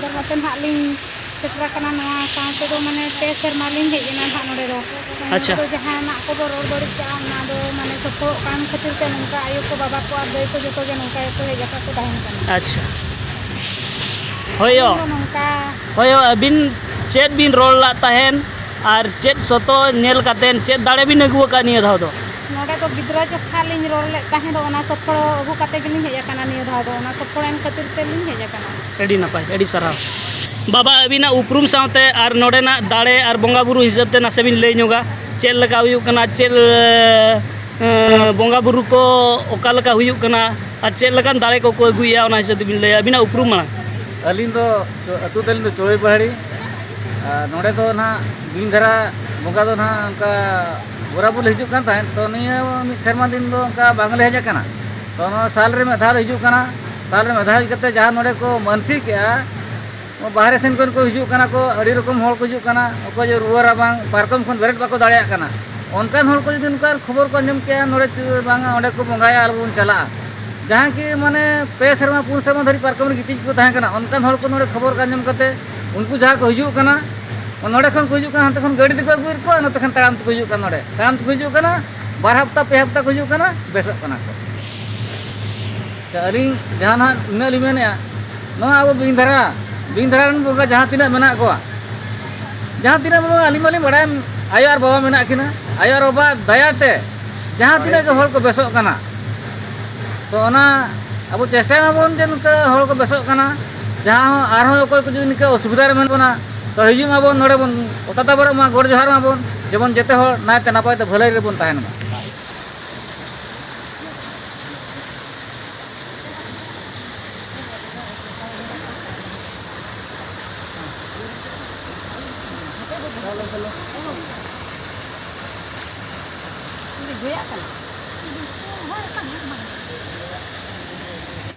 अंदर नते हां लिंग सेटरा कना नवा साथे दो माने पे शर्मा लिंग हेजना हां नोडे दो अच्छा तो जहां को बो रोड बड़ी का ना दो माने सफो काम खातिर ते नंका आयो को बाबा को आदय को जतो के नंका तो हेजा का को दाहन कना अच्छा होयो नंका होयो अबिन चेत बिन रोल ला तहन और चेत सोतो नेल कातेन चेत दाड़े बिन अगुआ का निया धाव दो नोडे तो गिद्रा जखा लिंग रोल ले ताहे दो ना सफो अगु काते गिलिंग हेजा कना निया धाव दो ना सफो एम खातिर ते लिंग हेजा कना एडी नपाय एडी सराव बाबा अबिना उपरूम साथे और नोडेना दाड़े और बंगा बुरु हिसाब ते नासे बिन लई नुगा चेल लगा हुयु कना चेल बंगा बुरु को ओका लगा हुयु कना और चेल लगन दाड़े को अगुया ओना हिसाब ते बिन लई अबिना उपरूम मा अलिन दो अतु तलिन दो चोड़े पहाड़ी नोड़े तो ना बिन धरा बंगा दो ना उनका बराबर हिजू कान ताहें तो निया मिद सेरमा दिन दो उनका बांगले हेजा कना तो नो साल रे मेधा हिजू कना साल रे मेधा कते जहां नोड़े को मानसिक बाहरे सेन को हिजू कना को अड़ी रकम होड़ को हिजू कना ओको जो रुआ राबांग पारकम खन बेरेट बाको दाड़िया कना उनकान होड़ को जदि उनका खबर को अंजम के नोड़े बांगा ओंडे को बंगाया आलबुन चला जहां की माने पे सेरमा पुन सेरमा धरी पारकम रे गितिज को ताहें कना उनकान होड़ को नोड़े खबर का अंजम कते उनको जहां को हिजू कना नोड़े खन को हिजू कना हंते खन गाड़ी को अगुर को नते खन ताराम को हिजू कना नोड़े ताराम को हिजू कना 2 हफ्ता 2 हफ्ता को हिजू कना बेसक कना को अली जहां इना लिमेने नो अब बिंधरा बंगा जहां तीना मेना को जहां तीना अली माली बड़ा आयो और बाबा मेना किना आयो और बाबा दयाते जहां तीना के होड़ को बेसक कना तो ओना अब चेष्टा माबन जे नुका होड़ को बेसक कना जहां आरो कोई को निका असुविधा रे मेनबना तो हिजू माबन नोड़े बन ओताता बर मा गोड़ जोहार माबन जेबन जेते होड़ नायते नापाय ते भलाई रे बन ताहेन मा